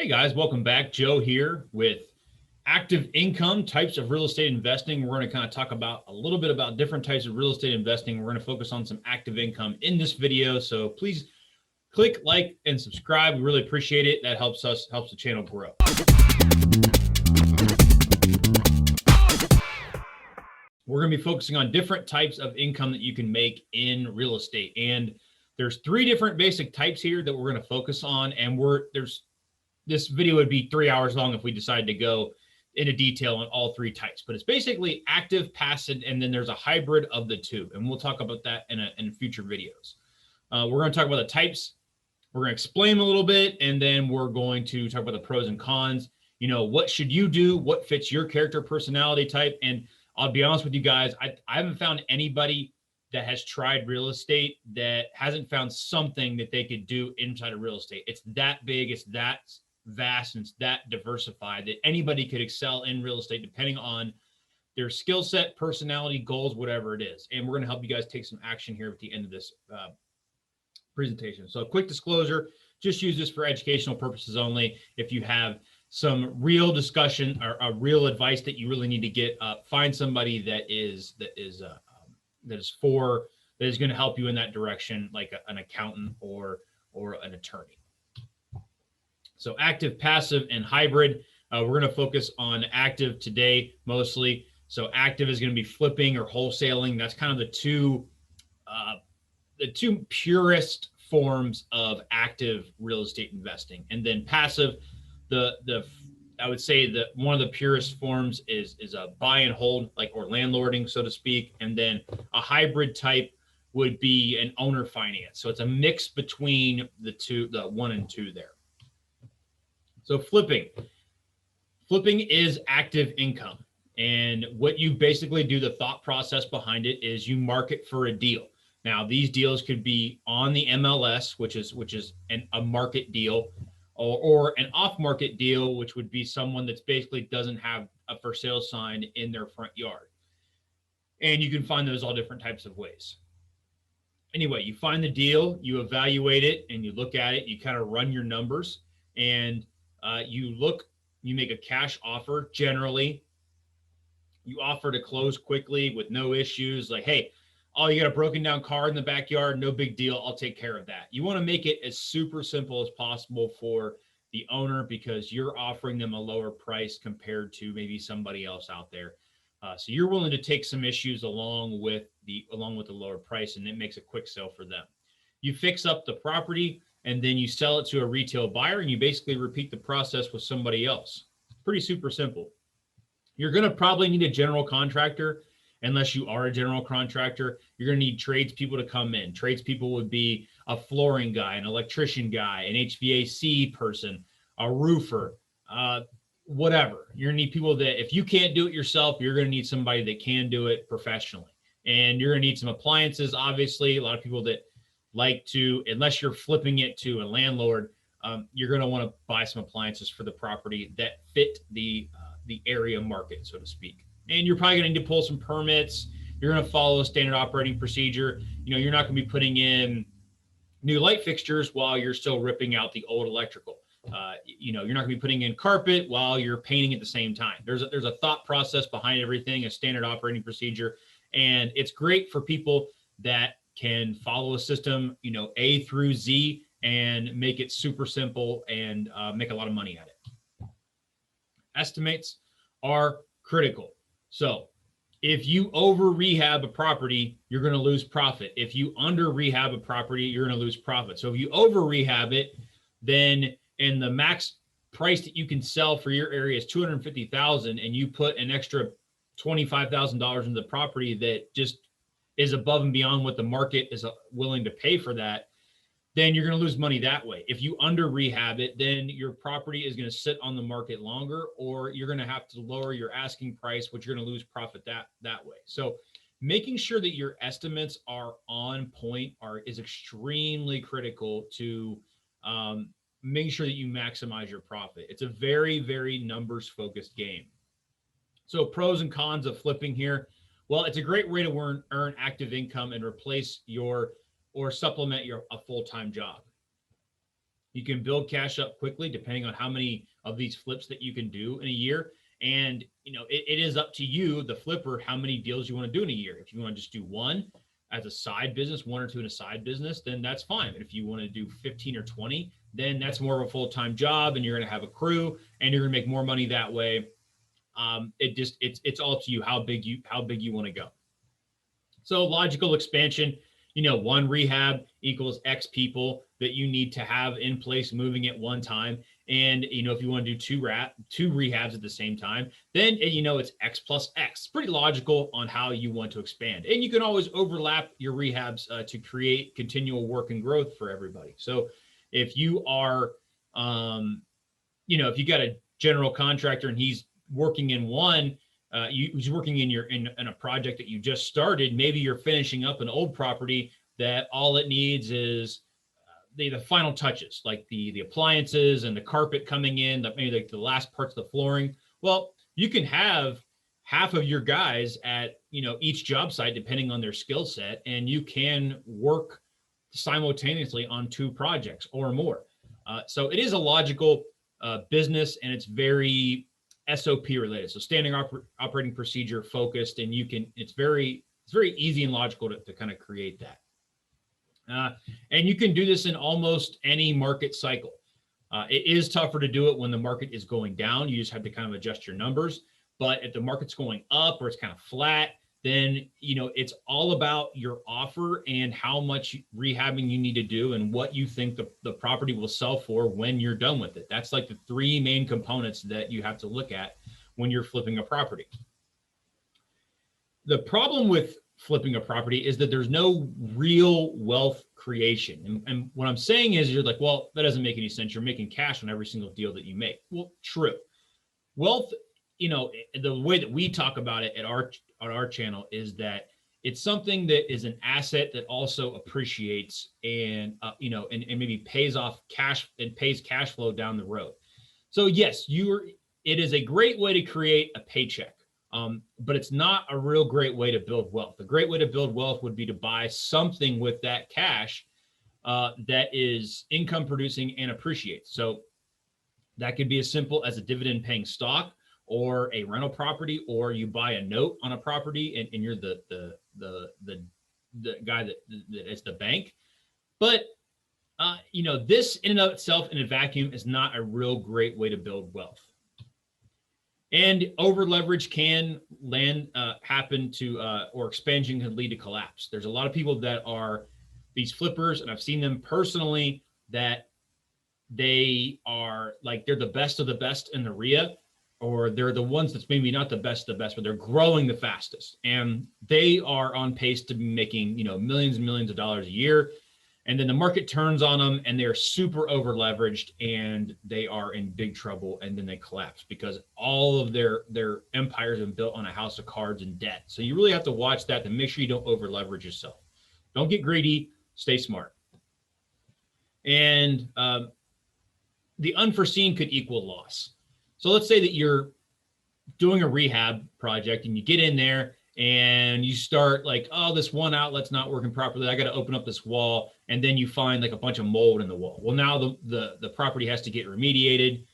Hey guys, welcome back. Joe here with active income types of real estate investing. We're going to kind of talk about a little bit about different types of real estate investing. We're going to focus on some active income in this video. So please click like and subscribe. We really appreciate it. That helps the channel grow. We're going to be focusing on different types of income that you can make in real estate. And there's three different basic types here that we're going to focus on. And this video would be 3 hours long if we decided to go into detail on all three types, but it's basically active, passive, and then there's a hybrid of the two. And we'll talk about that in future videos. We're going to talk about the types. We're going to explain a little bit, and then we're going to talk about the pros and cons. You know, what should you do? What fits your character personality type? And I'll be honest with you guys, I haven't found anybody that has tried real estate that hasn't found something that they could do inside of real estate. It's that big. It's that vast and it's that diversified that anybody could excel in real estate depending on their skill set, personality, goals, whatever it is. And we're going to help you guys take some action here at the end of this presentation. So a quick disclosure, just use this for educational purposes only. If you have some real discussion or real advice that you really need to get, find somebody that is going to help you in that direction, like an accountant or an attorney. So active, passive, and hybrid. We're going to focus on active today mostly. So active is going to be flipping or wholesaling. That's kind of the two purest forms of active real estate investing. And then passive, I would say that one of the purest forms is a buy and hold, like, or landlording, so to speak. And then a hybrid type would be an owner finance. So it's a mix between the one and two there. So flipping is active income. And what you basically do, the thought process behind it is you market for a deal. Now, these deals could be on the MLS, which is a market deal, or an off-market deal, which would be someone that's basically doesn't have a for sale sign in their front yard. And you can find those all different types of ways. Anyway, you find the deal, you evaluate it, and you look at it, you kind of run your numbers, and you make a cash offer. Generally, you offer to close quickly with no issues. Like, hey, you got a broken down car in the backyard, no big deal, I'll take care of that. You want to make it as super simple as possible for the owner because you're offering them a lower price compared to maybe somebody else out there. So you're willing to take some issues along with the lower price, and it makes a quick sale for them. You fix up the property, and then you sell it to a retail buyer, and you basically repeat the process with somebody else. Pretty super simple. You're going to probably need a general contractor. Unless you are a general contractor, you're going to need tradespeople to come in. Tradespeople would be a flooring guy, an electrician guy, an HVAC person, a roofer, whatever. You're going to need people that, if you can't do it yourself, you're going to need somebody that can do it professionally. And you're going to need some appliances, obviously. A lot of people that like to, unless you're flipping it to a landlord, you're going to want to buy some appliances for the property that fit the area market, so to speak. And you're probably going to need to pull some permits. You're going to follow a standard operating procedure. You know, you're not going to be putting in new light fixtures while you're still ripping out the old electrical. You're not going to be putting in carpet while you're painting at the same time. There's a thought process behind everything, a standard operating procedure, and it's great for people that can follow a system, A through Z, and make it super simple and make a lot of money at it. Estimates are critical. So if you over rehab a property, you're going to lose profit. If you under rehab a property, you're going to lose profit. So if you over rehab it, then and the max price that you can sell for your area is $250,000, and you put an extra $25,000 into the property that just is above and beyond what the market is willing to pay for that, then you're going to lose money that way. If you under rehab it, then your property is going to sit on the market longer, or you're going to have to lower your asking price, which you're going to lose profit that way. So making sure that your estimates are on point is extremely critical to making sure that you maximize your profit. It's a very, very numbers focused game. So pros and cons of flipping here. Well, it's a great way to earn active income and replace or supplement a full-time job. You can build cash up quickly depending on how many of these flips that you can do in a year. And it is up to you, the flipper, how many deals you want to do in a year. If you want to just do one as a side business, one or two in a side business, then that's fine. But if you want to do 15 or 20, then that's more of a full-time job, and you're going to have a crew, and you're going to make more money that way. It's all up to you how big you want to go. So logical expansion, one rehab equals X people that you need to have in place moving at one time. And, if you want to do two rehabs at the same time, then, it's X plus X. It's pretty logical on how you want to expand. And you can always overlap your rehabs to create continual work and growth for everybody. So if you are, if you got a general contractor and he's working in one, he's working in a project that you just started. Maybe you're finishing up an old property that all it needs is the final touches, like the appliances and the carpet coming in, maybe like the last parts of the flooring. Well, you can have half of your guys at each job site depending on their skill set, and you can work simultaneously on two projects or more. So it is a logical business, and it's very SOP related, so standing operating procedure focused, and it's very easy and logical to kind of create that. And you can do this in almost any market cycle. It is tougher to do it when the market is going down. You just have to kind of adjust your numbers. But if the market's going up or it's kind of flat, then it's all about your offer and how much rehabbing you need to do and what you think the property will sell for when you're done with it. That's like the three main components that you have to look at when you're flipping a property. The problem with flipping a property is that there's no real wealth creation. And what I'm saying is, you're like, well, that doesn't make any sense. You're making cash on every single deal that you make. Well, true. Wealth, the way that we talk about it on our channel is that it's something that is an asset that also appreciates and maybe pays off cash and pays cash flow down the road. So yes, it is a great way to create a paycheck. But it's not a real great way to build wealth. A great way to build wealth would be to buy something with that cash that is income producing and appreciates. So that could be as simple as a dividend paying stock or a rental property, or you buy a note on a property and you're the guy that is the bank. But this in and of itself in a vacuum is not a real great way to build wealth. And over leverage can happen to, or expansion can lead to collapse. There's a lot of people that are these flippers, and I've seen them personally, that they are like, they're the best of the best in the RIA, or they're the ones that's maybe not the best of the best, but they're growing the fastest. And they are on pace to be making, millions and millions of dollars a year. And then the market turns on them and they're super over leveraged and they are in big trouble, and then they collapse because all of their empires have been built on a house of cards and debt. So you really have to watch that to make sure you don't over leverage yourself. Don't get greedy, stay smart. And the unforeseen could equal loss. So let's say that you're doing a rehab project and you get in there and you start like, oh, this one outlet's not working properly. I got to open up this wall. And then you find like a bunch of mold in the wall. Well, now the property has to get remediated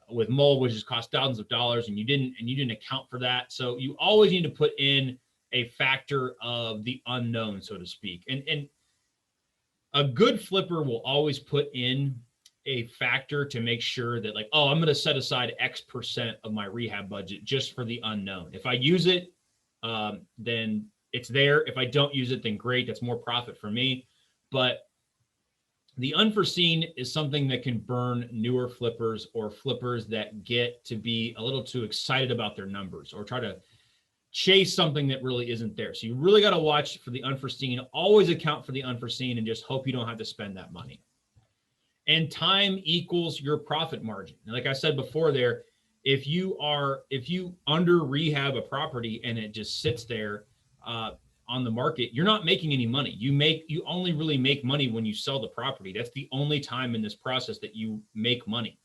with mold, which has cost thousands of dollars, and you didn't account for that. So you always need to put in a factor of the unknown, so to speak. And a good flipper will always put in a factor to make sure that, like, oh, I'm going to set aside X% of my rehab budget just for the unknown. If I use it, then it's there. If I don't use it, then great. That's more profit for me. But the unforeseen is something that can burn newer flippers or flippers that get to be a little too excited about their numbers or try to chase something that really isn't there. So you really got to watch for the unforeseen, always account for the unforeseen, and just hope you don't have to spend that money. And time equals your profit margin. And like I said before there, if you under rehab a property and it just sits there on the market, you're not making any money. You only really make money when you sell the property. That's the only time in this process that you make money.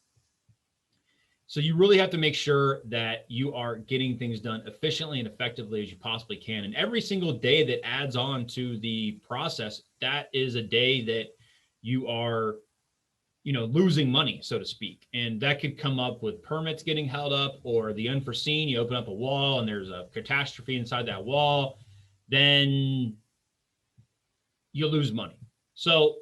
So you really have to make sure that you are getting things done efficiently and effectively as you possibly can. And every single day that adds on to the process, that is a day that you are, losing money, so to speak. And that could come up with permits getting held up or the unforeseen. You open up a wall and there's a catastrophe inside that wall, then you lose money. So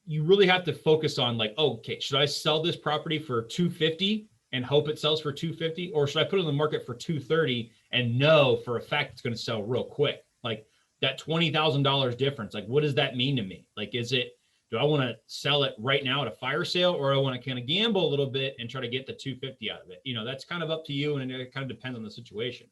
you really have to focus on like, oh, okay, should I sell this property for $250 and hope it sells for $250, or should I put it on the market for $230 and know for a fact it's going to sell real quick? Like that $20,000 difference, like what does that mean to me? Like, do I want to sell it right now at a fire sale, or I want to kind of gamble a little bit and try to get the $250 out of it? That's kind of up to you, and it kind of depends on the situation.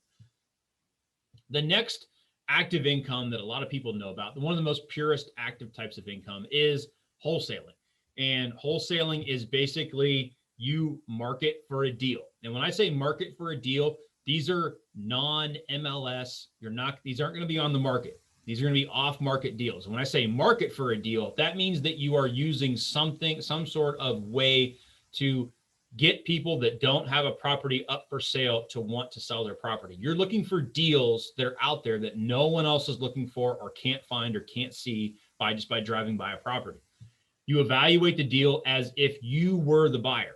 The next active income that a lot of people know about, one of the most purest active types of income, is wholesaling. And wholesaling is basically you market for a deal. And when I say market for a deal, these are non-MLS. These aren't going to be on the market. These are going to be off-market deals. And when I say market for a deal, that means that you are using some sort of way to get people that don't have a property up for sale to want to sell their property. You're looking for deals that are out there that no one else is looking for or can't find or can't see by driving by a property. You evaluate the deal as if you were the buyer.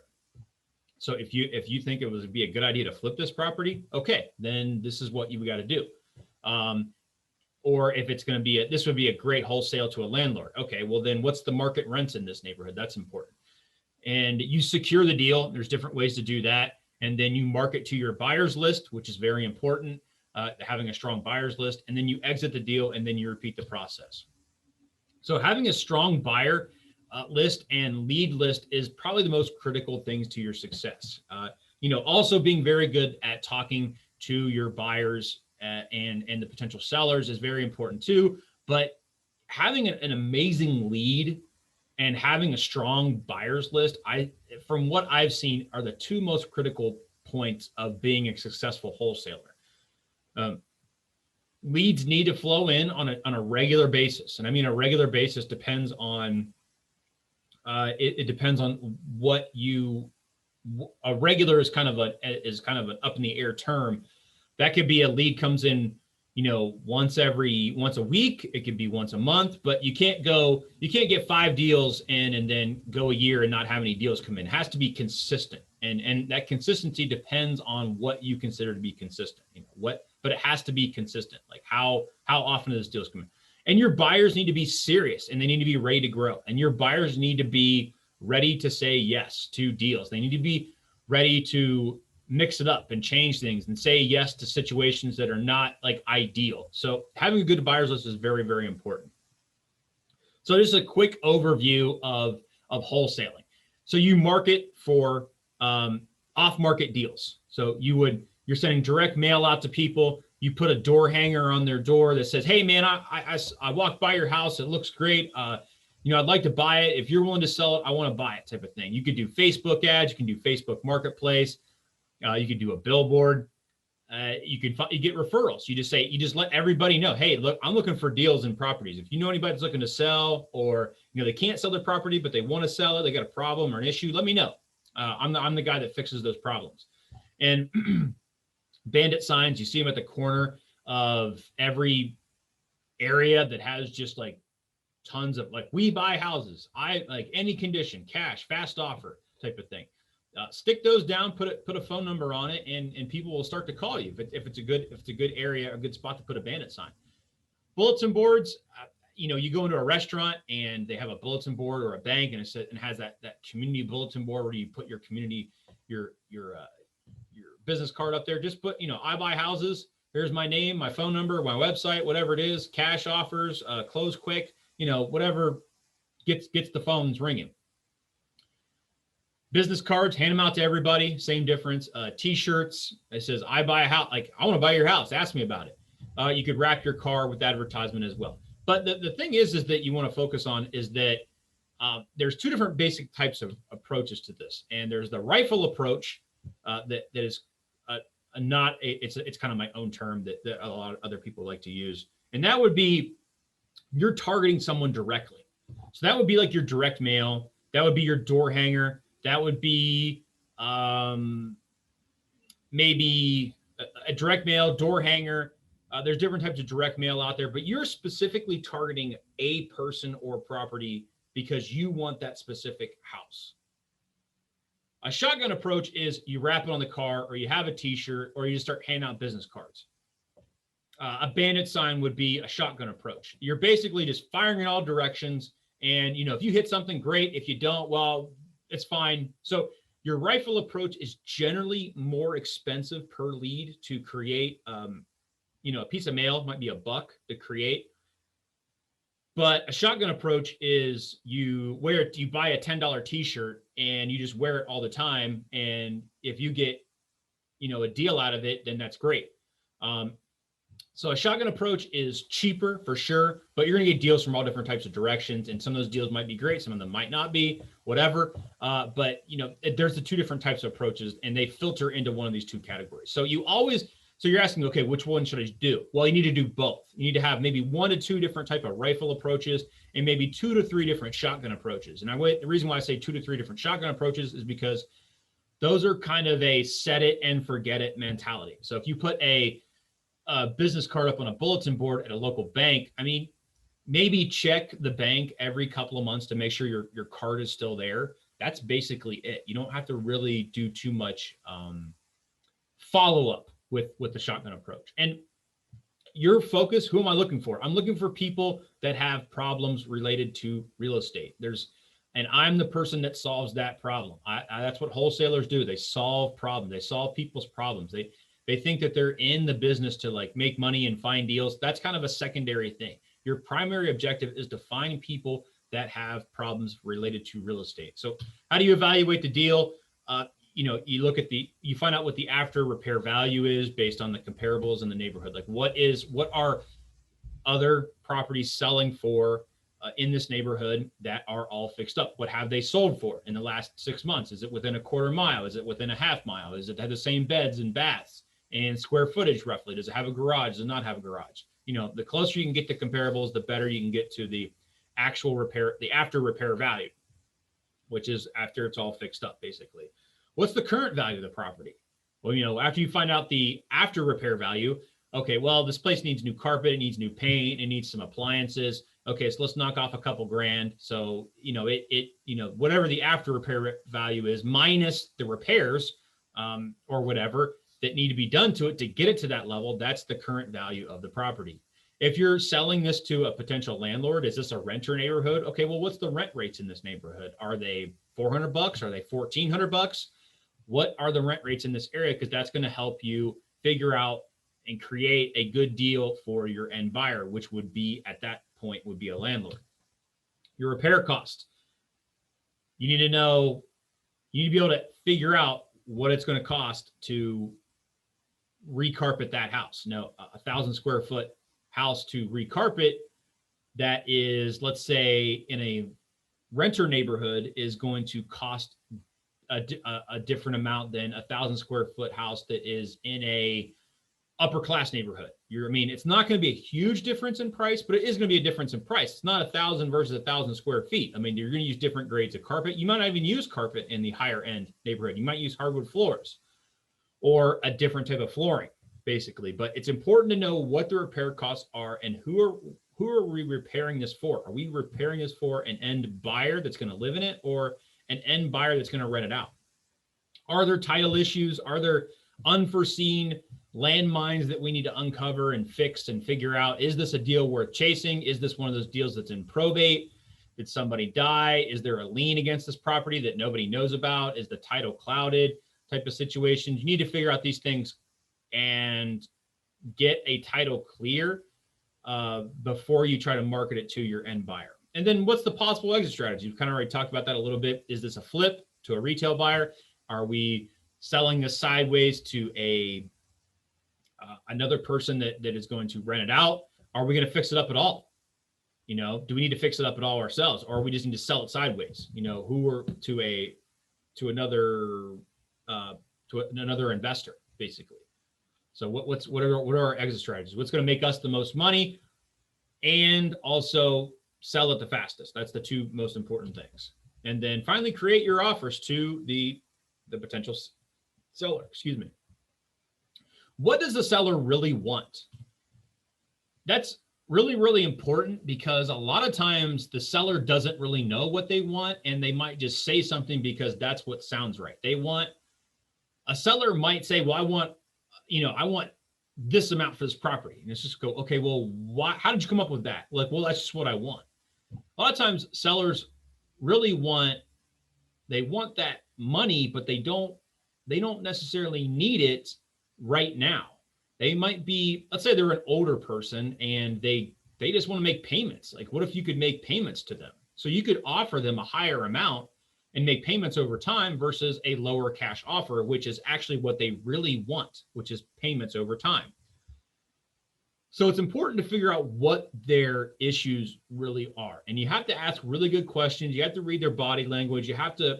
So if you think it would be a good idea to flip this property, okay, then this is what you got to do. Or if it's going to be this would be a great wholesale to a landlord. Okay, well then what's the market rents in this neighborhood? That's important. And you secure the deal. There's different ways to do that. And then you market to your buyer's list, which is very important, having a strong buyer's list. And then you exit the deal, and then you repeat the process. So having a strong buyer list and lead list is probably the most critical things to your success. Also being very good at talking to your buyers and the potential sellers is very important too. But having an amazing lead and having a strong buyer's list, from what I've seen, are the two most critical points of being a successful wholesaler. Leads need to flow in on a regular basis. And I mean, a regular basis depends on, it depends on what a regular is kind of an up in the air term. That could be a lead comes in, once a week. It could be once a month, but you can't get 5 deals in and then go a year and not have any deals come in. It has to be consistent. And that consistency depends on what you consider to be consistent, but it has to be consistent. Like how often do those deals come in? And your buyers need to be serious, and they need to be ready to grow. And your buyers need to be ready to say yes to deals. They need to be ready to mix it up and change things and say yes to situations that are not like ideal. So having a good buyer's list is very, very important. So just a quick overview of wholesaling. So you market for off-market deals. So you're sending direct mail out to people. You put a door hanger on their door that says, "Hey man, I walked by your house. It looks great. I'd like to buy it. If you're willing to sell it, I want to buy it," type of thing. You could do Facebook ads. You can do Facebook Marketplace. You could do a billboard. You get referrals. You just let everybody know, "Hey, look, I'm looking for deals in properties. If you know anybody that's looking to sell, or they can't sell their property but they want to sell it, they got a problem or an issue, let me know. I'm the guy that fixes those problems." And bandit signs, you see them at the corner of every area that has just like tons of like, "We buy houses. I like any condition, cash, fast offer," type of thing. Stick those down, put a phone number on it, and people will start to call you if it's a good area, a good spot to put a bandit sign. Bulletin boards, you go into a restaurant and they have a bulletin board, or a bank, and it has that community bulletin board where you put your community, your business card up there. Just put, "I buy houses. Here's my name, my phone number, my website, whatever it is, cash offers, close quick, whatever gets the phones ringing." Business cards, hand them out to everybody. Same difference. T-shirts. It says, "I buy a house." Like, "I want to buy your house. Ask me about it." You could wrap your car with advertisement as well. But the thing is that you want to focus on is that there's two different basic types of approaches to this. And there's the rifle approach that is it's kind of my own term that a lot of other people like to use. And that would be, you're targeting someone directly. So that would be like your direct mail. That would be your door hanger. That would be maybe a direct mail, door hanger. There's different types of direct mail out there, but you're specifically targeting a person or property because you want that specific house. A shotgun approach is you wrap it on the car, or you have a t-shirt, or you just start handing out business cards. A bandit sign would be a shotgun approach. You're basically just firing in all directions. And, if you hit something, great. If you don't, well, it's fine. So your rifle approach is generally more expensive per lead to create. A piece of mail might be $1 to create. But a shotgun approach is you buy a $10 t-shirt and you just wear it all the time. And if you get, a deal out of it, then that's great. So a shotgun approach is cheaper for sure, but you're going to get deals from all different types of directions. And some of those deals might be great. Some of them might not be, whatever. But there's the two different types of approaches, and they filter into one of these two categories. So you're asking, okay, which one should I do? Well, you need to do both. You need to have maybe 1 to 2 different type of rifle approaches and maybe 2 to 3 different shotgun approaches. And the reason why I say 2 to 3 different shotgun approaches is because those are kind of a set it and forget it mentality. So if you put a business card up on a bulletin board at a local bank, maybe check the bank every couple of months to make sure your card is still there. That's basically it. You don't have to really do too much follow-up with the shotgun approach. And your focus, who am I looking for? I'm looking for people that have problems related to real estate. And I'm the person that solves that problem. That's what wholesalers do. They solve problems. They solve people's problems. They think that they're in the business to make money and find deals. That's kind of a secondary thing. Your primary objective is to find people that have problems related to real estate. So how do you evaluate the deal? You find out what the after repair value is based on the comparables in the neighborhood. What are other properties selling for in this neighborhood that are all fixed up? What have they sold for in the last 6 months? Is it within a quarter mile? Is it within a half mile? Is it have the same beds and baths and square footage roughly? Does it have a garage? Does it not have a garage? The closer you can get to comparables, the better you can get to the actual repair, the after repair value, which is after it's all fixed up, basically. What's the current value of the property? Well, after you find out the after repair value, okay, well, this place needs new carpet, it needs new paint, it needs some appliances. Okay, so let's knock off a couple grand. So, whatever the after repair value is minus the repairs or whatever that need to be done to it to get it to that level, that's the current value of the property. If you're selling this to a potential landlord, is this a renter neighborhood? Okay, well, what's the rent rates in this neighborhood? Are they $400? Are they $1,400? What are the rent rates in this area? Because that's going to help you figure out and create a good deal for your end buyer, which would be at that point would be a landlord. Your repair cost. You need to be able to figure out what it's going to cost to recarpet that house. Now, 1,000 square foot house to recarpet that is, let's say, in a renter neighborhood is going to cost a different amount than 1,000 square foot house that is in a upper class neighborhood. It's not going to be a huge difference in price, but it is going to be a difference in price. It's not 1,000 versus 1,000 square feet. You're going to use different grades of carpet. You might not even use carpet in the higher end neighborhood. You might use hardwood floors or a different type of flooring, basically. But it's important to know what the repair costs are and who are we repairing this for? Are we repairing this for an end buyer that's going to live in it or an end buyer that's going to rent it out? Are there title issues? Are there unforeseen landmines that we need to uncover and fix and figure out? Is this a deal worth chasing? Is this one of those deals that's in probate? Did somebody die? Is there a lien against this property that nobody knows about? Is the title clouded? Type of situations. You need to figure out these things and get a title clear before you try to market it to your end buyer. And then what's the possible exit strategy? We've kind of already talked about that a little bit. Is this a flip to a retail buyer? Are we selling this sideways to another person that is going to rent it out? Are we going to fix it up at all? Do we need to fix it up at all ourselves, or we just need to sell it sideways? Who are to another investor, basically. So what are our exit strategies? What's going to make us the most money and also sell it the fastest? That's the two most important things. And then finally, create your offers to the potential seller. Excuse me. What does the seller really want? That's really, really important, because a lot of times the seller doesn't really know what they want, and they might just say something because that's what sounds right. A seller might say, well, I want this amount for this property. And it's just go, okay, well, why, how did you come up with that? Like, well, that's just what I want. A lot of times sellers really they want that money, but they don't necessarily need it right now. They might be, let's say they're an older person and they just want to make payments. Like, what if you could make payments to them? So you could offer them a higher amount and make payments over time versus a lower cash offer, which is actually what they really want, which is payments over time. So it's important to figure out what their issues really are. And you have to ask really good questions. You have to read their body language. You have to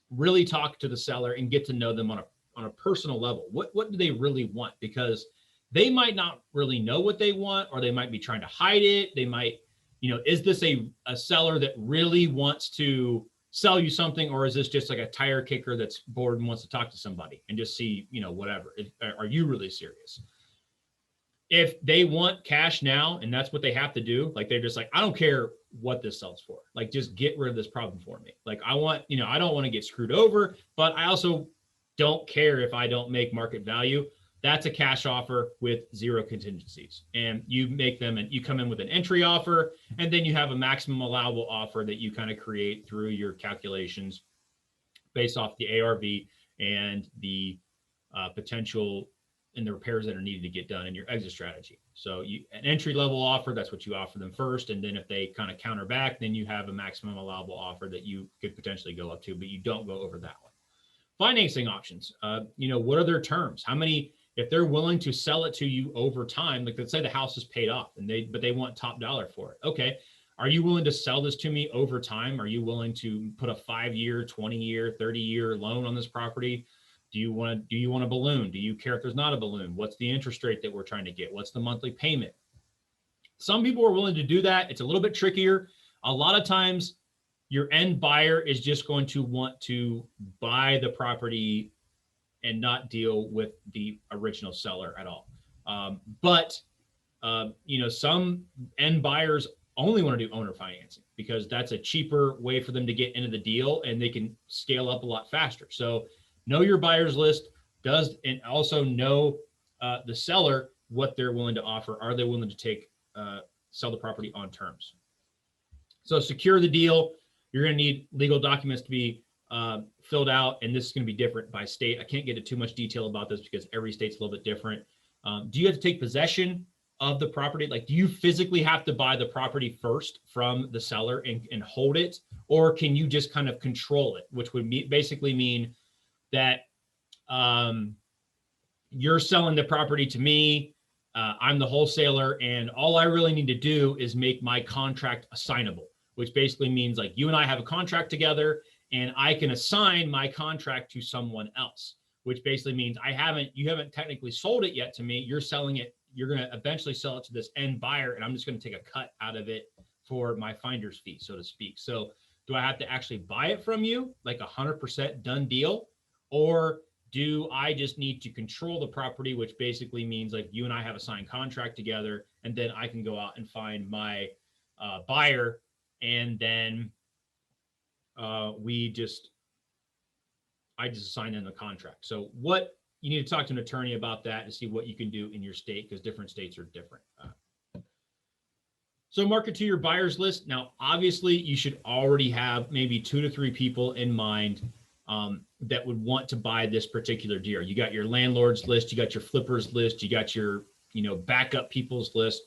really talk to the seller and get to know them on a personal level. What do they really want? Because they might not really know what they want, or they might be trying to hide it. They might, is this a seller that really wants to sell you something, or is this just like a tire kicker that's bored and wants to talk to somebody and just see, whatever? Are you really serious? If they want cash now and that's what they have to do, like they're just like, I don't care what this sells for. Like, just get rid of this problem for me. Like, I don't want to get screwed over, but I also don't care if I don't make market value. That's a cash offer with zero contingencies. And you make them, and you come in with an entry offer, and then you have a maximum allowable offer that you kind of create through your calculations based off the ARV and the potential and the repairs that are needed to get done in your exit strategy. So an entry level offer, that's what you offer them first. And then if they kind of counter back, then you have a maximum allowable offer that you could potentially go up to, but you don't go over that one. Financing options, what are their terms? If they're willing to sell it to you over time, like let's say the house is paid off but they want top dollar for it. Okay. Are you willing to sell this to me over time? Are you willing to put a 5-year, 20-year, 30-year loan on this property? Do you want a balloon? Do you care if there's not a balloon? What's the interest rate that we're trying to get? What's the monthly payment? Some people are willing to do that. It's a little bit trickier. A lot of times your end buyer is just going to want to buy the property and not deal with the original seller at all. But some end buyers only want to do owner financing because that's a cheaper way for them to get into the deal, and they can scale up a lot faster. So know your buyer's list, and also know the seller, what they're willing to offer. Are they willing to sell the property on terms? So secure the deal. You're going to need legal documents to be filled out, and this is going to be different by state. I can't get into too much detail about this because every state's a little bit different. Do you have to take possession of the property? Like, do you physically have to buy the property first from the seller and hold it? Or can you just kind of control it, which would basically mean that you're selling the property to me, I'm the wholesaler, and all I really need to do is make my contract assignable, which basically means like you and I have a contract together, and I can assign my contract to someone else, which basically means you haven't technically sold it yet to me. You're selling it. You're going to eventually sell it to this end buyer, and I'm just going to take a cut out of it for my finder's fee, so to speak. So do I have to actually buy it from you, like 100% done deal? Or do I just need to control the property, which basically means like you and I have a signed contract together, and then I can go out and find my buyer, and then I just assign in the contract. So you need to talk to an attorney about that to see what you can do in your state, because different states are different. So market to your buyers list. Now, obviously, you should already have maybe 2 to 3 people in mind that would want to buy this particular deal. You got your landlord's list, you got your flippers list, you got your backup people's list.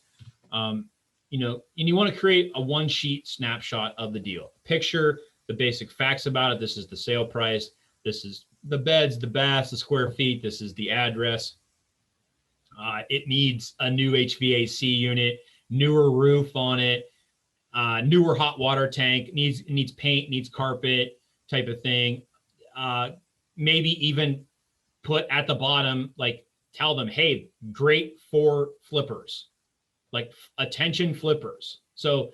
And you want to create a one-sheet snapshot of the deal. Picture the basic facts about it. This is the sale price. This is the beds, the baths, the square feet. This is the address. It needs a new HVAC unit, newer roof on it, newer hot water tank, needs paint, needs carpet type of thing. Maybe even put at the bottom, like tell them, hey, great for flippers, like attention flippers. So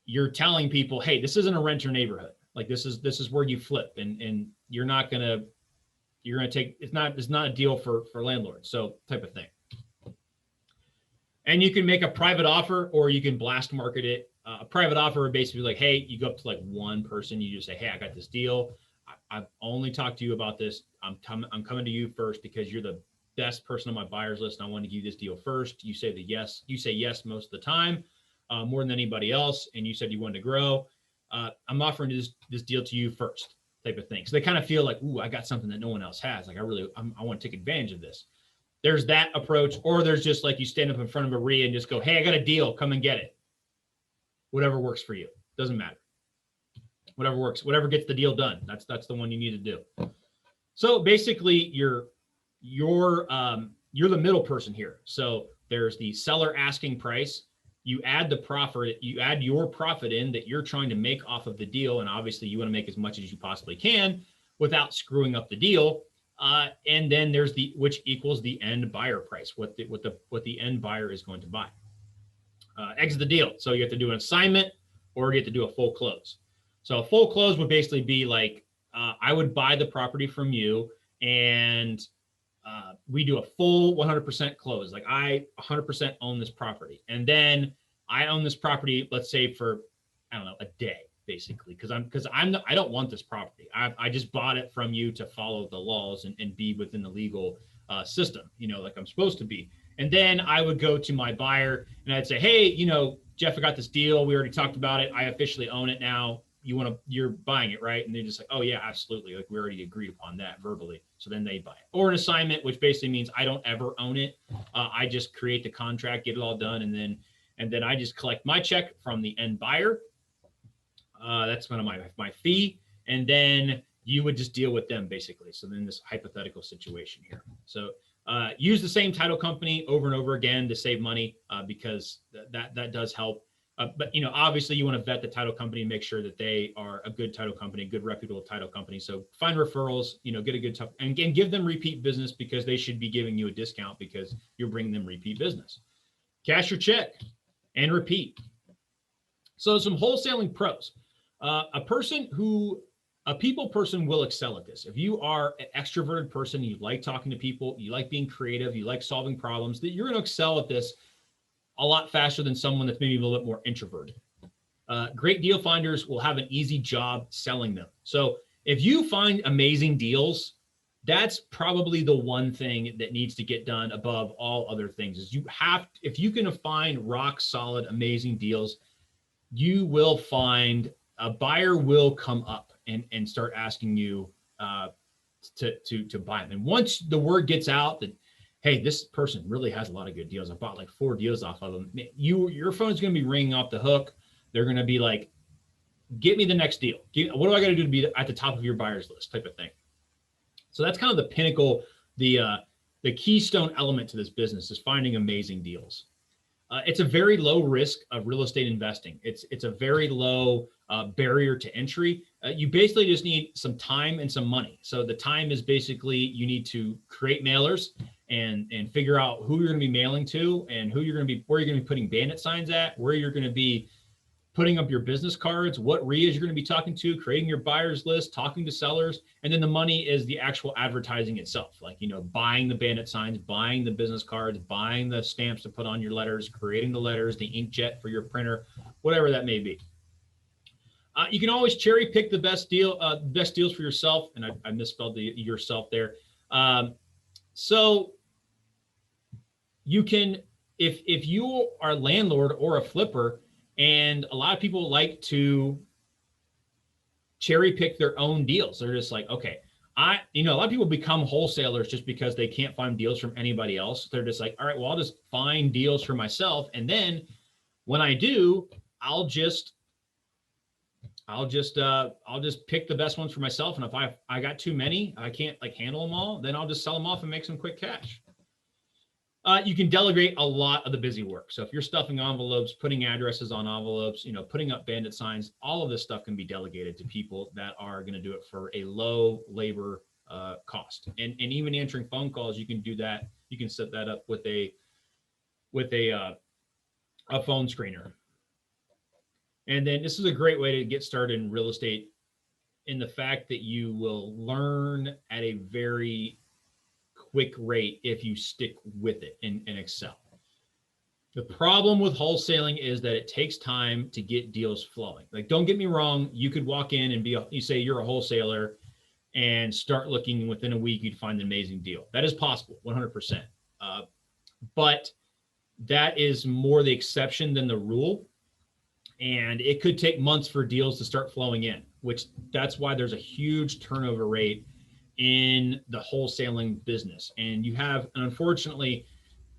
you're telling people, hey, this isn't a renter neighborhood. Like this is where you flip, and you're going to take, it's not a deal for landlords. So type of thing. And you can make a private offer or you can blast market it. A private offer would basically like, hey, you go up to like one person, you just say, hey, I got this deal. I've only talked to you about this. I'm coming to you first because you're the best person on my buyers list, and I want to give you this deal first. You say yes. You say yes most of the time, more than anybody else, and you said you wanted to grow. I'm offering this deal to you first, type of thing. So they kind of feel like, ooh, I got something that no one else has. Like I want to take advantage of this. There's that approach, or there's just like you stand up in front of a RIA and just go, hey, I got a deal, come and get it. Whatever works for you, doesn't matter. Whatever works, whatever gets the deal done. That's the one you need to do. So basically, you're the middle person here. So there's the seller asking price. You add the profit. You add your profit in that you're trying to make off of the deal, and obviously you want to make as much as you possibly can without screwing up the deal. And then there's which equals the end buyer price, what the end buyer is going to buy. Exit the deal. So you have to do an assignment or you have to do a full close. So a full close would basically be like, I would buy the property from you and we do a full 100% close. Like I 100% own this property. And then I own this property, let's say for, I don't know, a day, basically. I don't want this property. I just bought it from you to follow the laws and be within the legal system, like I'm supposed to be. And then I would go to my buyer and I'd say, hey, Jeff, I got this deal. We already talked about it. I officially own it now. You're buying it, right? And they're just like, oh yeah, absolutely. Like we already agreed upon that verbally. So then they buy it. Or an assignment, which basically means I don't ever own it. I just create the contract, get it all done. And then I just collect my check from the end buyer. That's kind of my fee. And then you would just deal with them basically. So then this hypothetical situation here. So use the same title company over and over again to save money because that does help. But obviously you want to vet the title company and make sure that they are a good title company, good reputable title company. So find referrals, get a good and give them repeat business because they should be giving you a discount because you're bringing them repeat business. Cash your check and repeat. So some wholesaling pros. A people person will excel at this. If you are an extroverted person, you like talking to people, you like being creative, you like solving problems, that you're going to excel at this a lot faster than someone that's maybe a little bit more introverted. Great deal finders will have an easy job selling them. So if you find amazing deals, that's probably the one thing that needs to get done above all other things is if you can find rock solid, amazing deals, you will find a buyer will come up and start asking you to buy them. And once the word gets out that, hey, this person really has a lot of good deals. I bought like 4 deals off of them. Your phone's going to be ringing off the hook. They're going to be like, get me the next deal. What do I got to do to be at the top of your buyer's list type of thing? So that's kind of the pinnacle, the keystone element to this business is finding amazing deals. It's a very low risk of real estate investing. It's a very low barrier to entry. You basically just need some time and some money. So the time is basically you need to create mailers and figure out who you're going to be mailing to and where you're going to be putting bandit signs at, where you're going to be putting up your business cards, what RIAs you're going to be talking to, creating your buyers list, talking to sellers. And then the money is the actual advertising itself, like, buying the bandit signs, buying the business cards, buying the stamps to put on your letters, creating the letters, the inkjet for your printer, whatever that may be. You can always cherry pick the best deals for yourself. And I misspelled the yourself there. So you can, if you are a landlord or a flipper, and a lot of people like to cherry pick their own deals. They're just like, okay, a lot of people become wholesalers just because they can't find deals from anybody else. They're just like, all right, well, I'll just find deals for myself. And then when I do, I'll just pick the best ones for myself. And if I got too many, I can't handle them all, then I'll just sell them off and make some quick cash. You can delegate a lot of the busy work. So if you're stuffing envelopes, putting addresses on envelopes, putting up bandit signs, all of this stuff can be delegated to people that are going to do it for a low labor cost. And even answering phone calls, you can do that. You can set that up with a phone screener. And then this is a great way to get started in real estate in the fact that you will learn at a very quick rate if you stick with it and excel. The problem with wholesaling is that it takes time to get deals flowing. Like, don't get me wrong. You could walk in and you say you're a wholesaler and start looking within a week, you'd find an amazing deal. That is possible, 100%. But that is more the exception than the rule. And it could take months for deals to start flowing in, which that's why there's a huge turnover rate in the wholesaling business. And you have, unfortunately,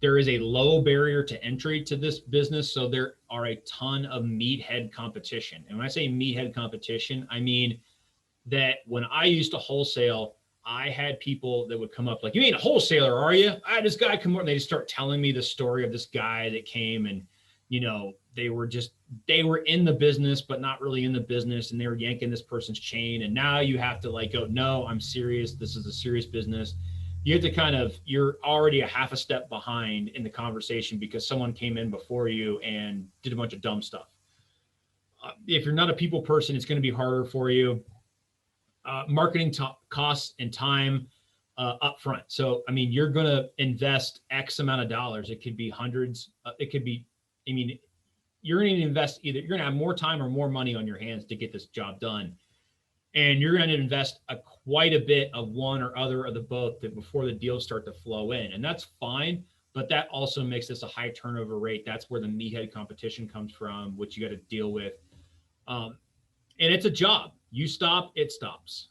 there is a low barrier to entry to this business. So there are a ton of meathead competition. And when I say meathead competition, I mean that when I used to wholesale, I had people that would come up like, you ain't a wholesaler, are you? I had this guy come up and they just start telling me the story of this guy that came and, you know, they were in the business, but not really in the business. And they were yanking this person's chain. And now you have to like go, no, I'm serious. This is a serious business. You have to you're already a half a step behind in the conversation because someone came in before you and did a bunch of dumb stuff. If you're not a people person, it's going to be harder for you. Marketing costs and time up front. So, I mean, you're going to invest X amount of dollars. It could be hundreds. It could be, I mean, you're going to invest you're going to have more time or more money on your hands to get this job done. And you're going to invest quite a bit of one or other of the both before the deals start to flow in. And that's fine. But that also makes this a high turnover rate. That's where the meathead competition comes from, which you got to deal with. And it's a job. You stop, it stops.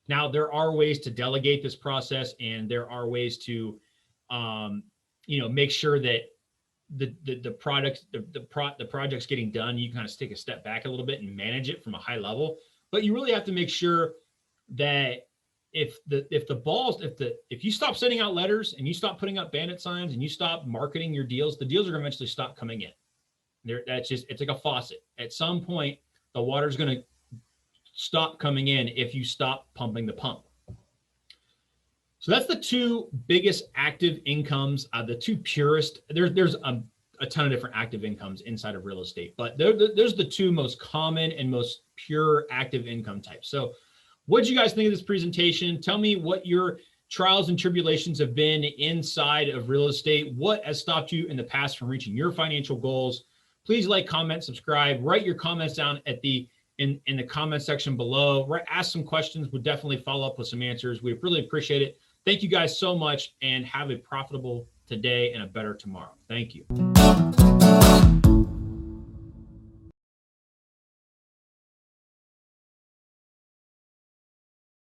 Now, there are ways to delegate this process, and there are ways to, make sure that the project's getting done. You kind of take a step back a little bit and manage it from a high level. But you really have to make sure that if you stop sending out letters and you stop putting up bandit signs and you stop marketing your deals, the deals are going to eventually stop coming in. It's like a faucet. At some point, the water's going to stop coming in if you stop pumping the pump. So that's the two biggest active incomes, the two purest. There's a ton of different active incomes inside of real estate, but there's the two most common and most pure active income types. So what did you guys think of this presentation? Tell me what your trials and tribulations have been inside of real estate. What has stopped you in the past from reaching your financial goals? Please like, comment, subscribe, write your comments down in the comment section below. Ask some questions. We'll definitely follow up with some answers. We really appreciate it. Thank you guys so much, and have a profitable today and a better tomorrow. Thank you.